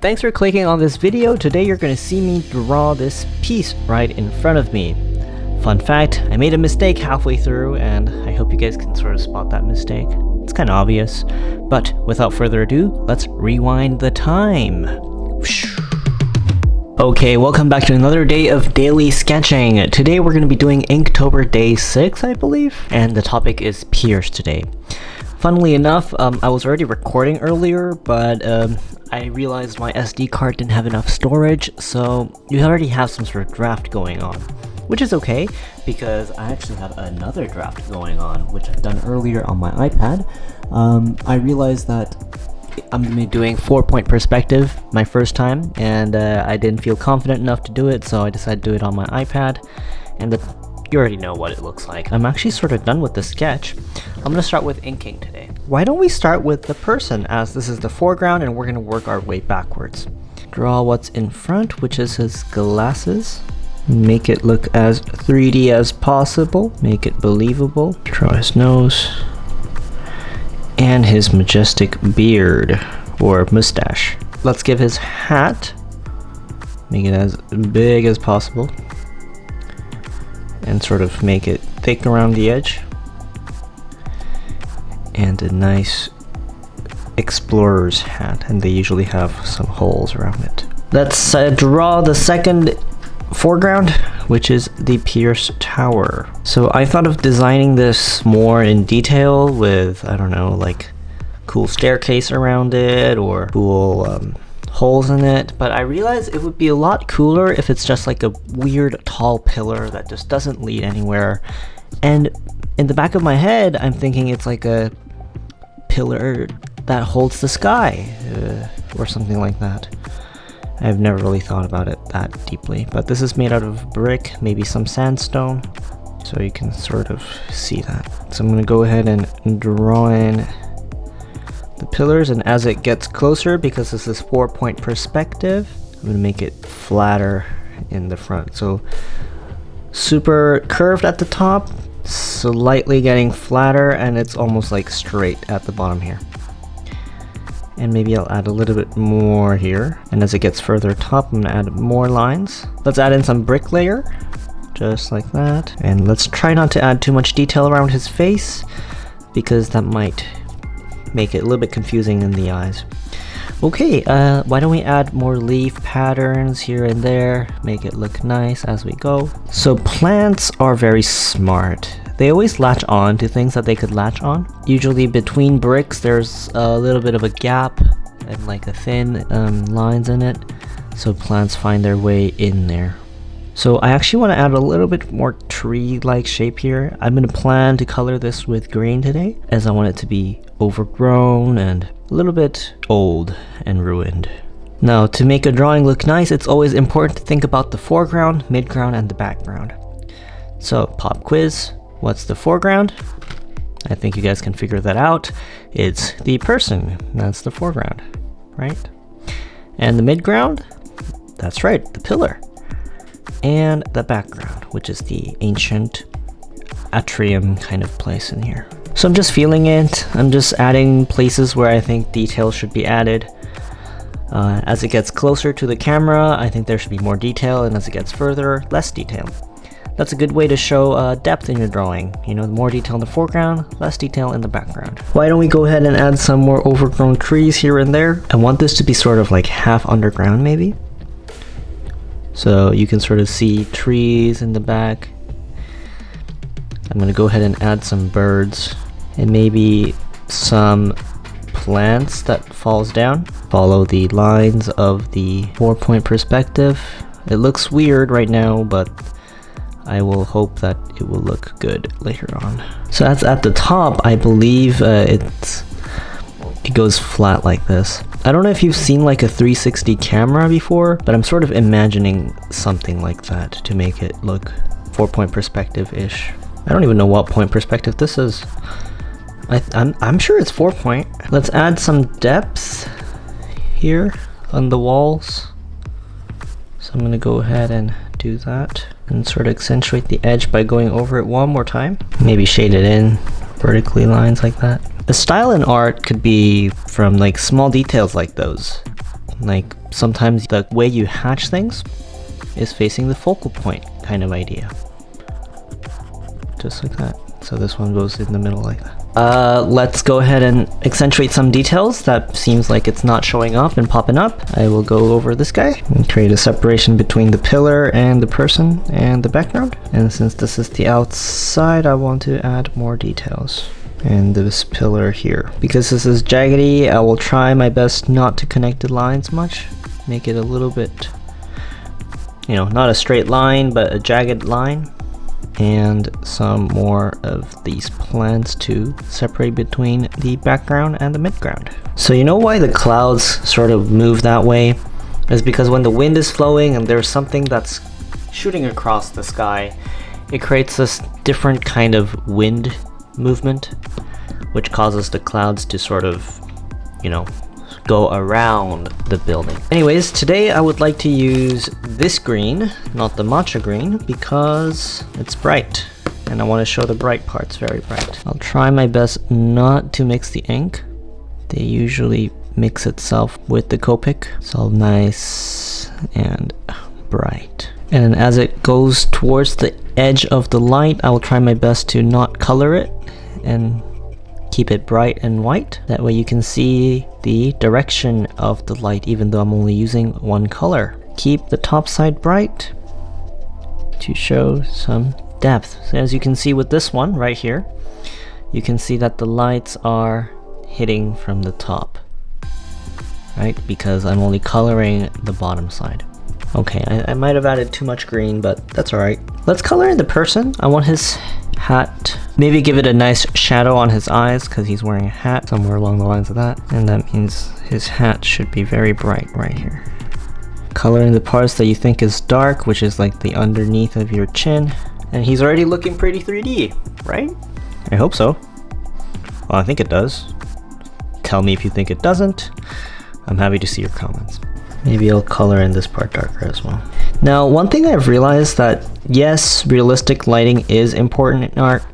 Thanks for clicking on this video. Today you're going to see me draw this piece right in front of me. Fun fact, I made a mistake halfway through and I hope you guys can sort of spot that mistake. It's kind of obvious. But without further ado, let's rewind the time. Okay, welcome back to another day of daily sketching. Today we're going to be doing Inktober day 6, I believe, and the topic is Pierce today. Funnily enough, I was already recording earlier, but I realized my SD card didn't have enough storage, so you already have some sort of draft going on. Which is okay, because I actually have another draft going on, which I've done earlier on my iPad. I realized that I'm going to be doing 4-point perspective my first time, and I didn't feel confident enough to do it, so I decided to do it on my iPad. And you already know what it looks like. I'm actually sort of done with the sketch. I'm going to start with inking today. Why don't we start with the person, as this is the foreground and we're going to work our way backwards. Draw what's in front, which is his glasses. Make it look as 3D as possible. Make it believable. Draw his nose. And his majestic beard, or mustache. Let's give his hat. Make it as big as possible. And sort of make it thick around the edge. And a nice explorer's hat, and they usually have some holes around it. Let's draw the second foreground, which is the Pierce Tower. So I thought of designing this more in detail with, I don't know, like cool staircase around it or cool holes in it, but I realized it would be a lot cooler if it's just like a weird tall pillar that just doesn't lead anywhere. And in the back of my head, I'm thinking it's like a pillar that holds the sky or something like that. I've never really thought about it that deeply, but this is made out of brick, maybe some sandstone, so you can sort of see that. So I'm going to go ahead and draw in the pillars, and as it gets closer, because this is 4-point perspective, I'm going to make it flatter in the front. So super curved at the top, slightly getting flatter, and it's almost like straight at the bottom here. And maybe I'll add a little bit more here. And as it gets further top, I'm gonna add more lines. Let's add in some brick layer, just like that. And let's try not to add too much detail around his face, because that might make it a little bit confusing in the eyes. Okay, why don't we add more leaf patterns here and there, make it look nice as we go. So plants are very smart. They always latch on to things that they could latch on. Usually between bricks there's a little bit of a gap and like a thin lines in it, so plants find their way in there. So I actually want to add a little bit more tree-like shape here. I'm going to plan to color this with green today, as I want it to be overgrown and a little bit old and ruined. Now, to make a drawing look nice, it's always important to think about the foreground, midground, and the background. So, pop quiz. What's the foreground? I think you guys can figure that out. It's the person. That's the foreground, right? And the midground? That's right, the pillar. And the background, which is the ancient atrium kind of place in here. So I'm just feeling it. I'm just adding places where I think detail should be added. As it gets closer to the camera, I think there should be more detail, and as it gets further, less detail. That's a good way to show depth in your drawing. You know, more detail in the foreground, less detail in the background. Why don't we go ahead and add some more overgrown trees here and there? I want this to be sort of like half underground maybe. So you can sort of see trees in the back. I'm going to go ahead and add some birds and maybe some plants that falls down. Follow the lines of the 4-point perspective. It looks weird right now, but I will hope that it will look good later on. So that's at the top. I believe it goes flat like this. I don't know if you've seen like a 360 camera before, but I'm sort of imagining something like that to make it look 4-point perspective-ish. I don't even know what point perspective this is. I'm sure it's 4-point. Let's add some depth here on the walls. So I'm gonna go ahead and do that and sort of accentuate the edge by going over it one more time. Maybe shade it in vertically, lines like that. The style in art could be from like small details like those. Like sometimes the way you hatch things is facing the focal point kind of idea. Just like that. So this one goes in the middle like that. Let's go ahead and accentuate some details that seems like it's not showing up and popping up. I will go over this guy and create a separation between the pillar and the person and the background. And since this is the outside, I want to add more details. And this pillar here. Because this is jaggedy, I will try my best not to connect the lines much. Make it a little bit, you know, not a straight line, but a jagged line. And some more of these plants to separate between the background and the midground. So you know why the clouds sort of move that way? Is because when the wind is flowing and there's something that's shooting across the sky, it creates this different kind of wind movement, which causes the clouds to sort of, you know, go around the building. Anyways, today I would like to use this green, not the matcha green, because it's bright and I want to show the bright parts very bright. I'll try my best not to mix the ink. They usually mix itself with the Copic. It's all nice and bright. And as it goes towards the edge of the light, I will try my best to not color it and keep it bright and white. That way you can see the direction of the light even though I'm only using one color. Keep the top side bright to show some depth. So as you can see with this one right here, you can see that the lights are hitting from the top, right? Because I'm only coloring the bottom side. Okay, I might have added too much green, but that's alright. Let's color in the person. I want his hat. Maybe give it a nice shadow on his eyes because he's wearing a hat, somewhere along the lines of that. And that means his hat should be very bright right here. Color in the parts that you think is dark, which is like the underneath of your chin. And he's already looking pretty 3D, right? I hope so. Well, I think it does. Tell me if you think it doesn't. I'm happy to see your comments. Maybe I'll color in this part darker as well. Now, one thing I've realized that, yes, realistic lighting is important in art,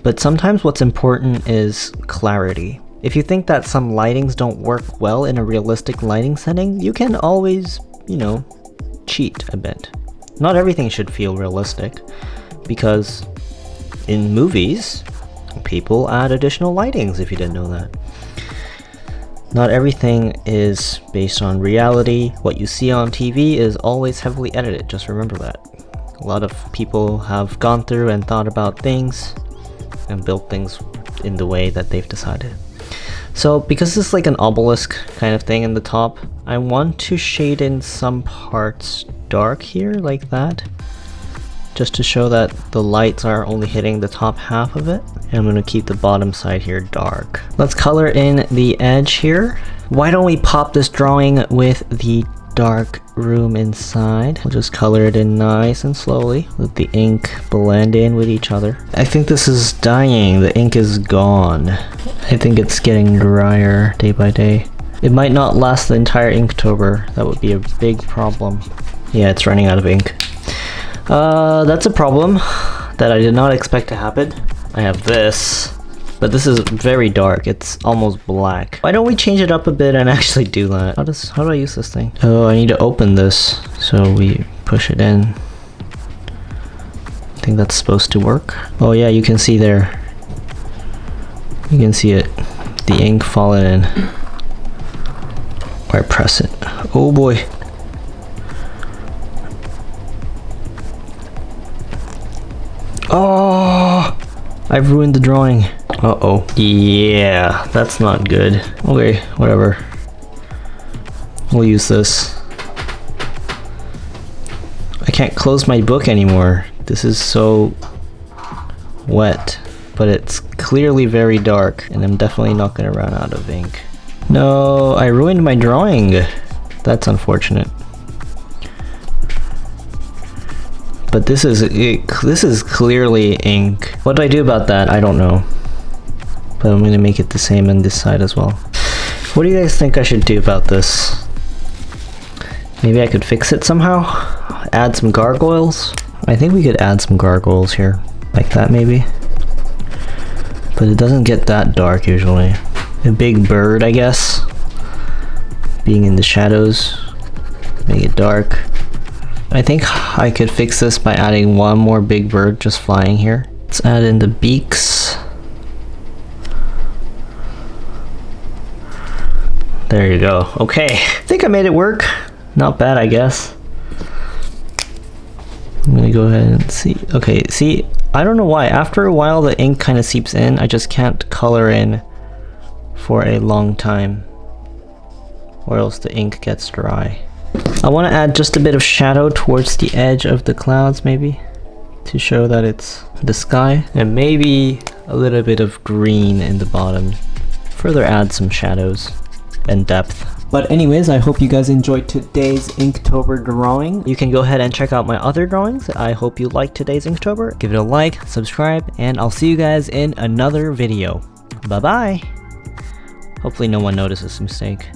but sometimes what's important is clarity. If you think that some lightings don't work well in a realistic lighting setting, you can always, you know, cheat a bit. Not everything should feel realistic, because in movies, people add additional lightings if you didn't know that. Not everything is based on reality. What you see on TV is always heavily edited, just remember that. A lot of people have gone through and thought about things and built things in the way that they've decided. So because this is like an obelisk kind of thing in the top, I want to shade in some parts dark here like that, just to show that the lights are only hitting the top half of it. And I'm going to keep the bottom side here dark. Let's color in the edge here. Why don't we pop this drawing with the dark room inside? We'll just color it in nice and slowly. Let the ink blend in with each other. I think this is dying. The ink is gone. I think it's getting drier day by day. It might not last the entire Inktober. That would be a big problem. Yeah, it's running out of ink. That's a problem that I did not expect to happen. I have this, but this is very dark. It's almost black. Why don't we change it up a bit and actually do that? How do I use this thing? Oh, I need to open this, so we push it in. I think that's supposed to work. Oh yeah, you can see there. You can see it. The ink falling in. Or press it. Oh boy. Oh! I've ruined the drawing. Uh-oh. Yeah, that's not good. Okay, whatever. We'll use this. I can't close my book anymore. This is so wet, but it's clearly very dark, and I'm definitely not gonna run out of ink. No, I ruined my drawing. That's unfortunate. But this is clearly ink. What do I do about that? I don't know. But I'm gonna make it the same on this side as well. What do you guys think I should do about this? Maybe I could fix it somehow? Add some gargoyles? I think we could add some gargoyles here. Like that maybe? But it doesn't get that dark usually. A big bird, I guess. being in the shadows. Make it dark. I think I could fix this by adding one more big bird just flying here. Let's add in the beaks. There you go. Okay, I think I made it work. Not bad, I guess. I'm gonna go ahead and see. Okay, see, I don't know why. After a while, the ink kind of seeps in. I just can't color in for a long time, or else the ink gets dry. I want to add just a bit of shadow towards the edge of the clouds, maybe, to show that it's the sky, and maybe a little bit of green in the bottom. Further add some shadows and depth. But anyways, I hope you guys enjoyed today's Inktober drawing. You can go ahead and check out my other drawings. I hope you liked today's Inktober. Give it a like, subscribe, and I'll see you guys in another video. Bye bye! Hopefully no one notices this mistake.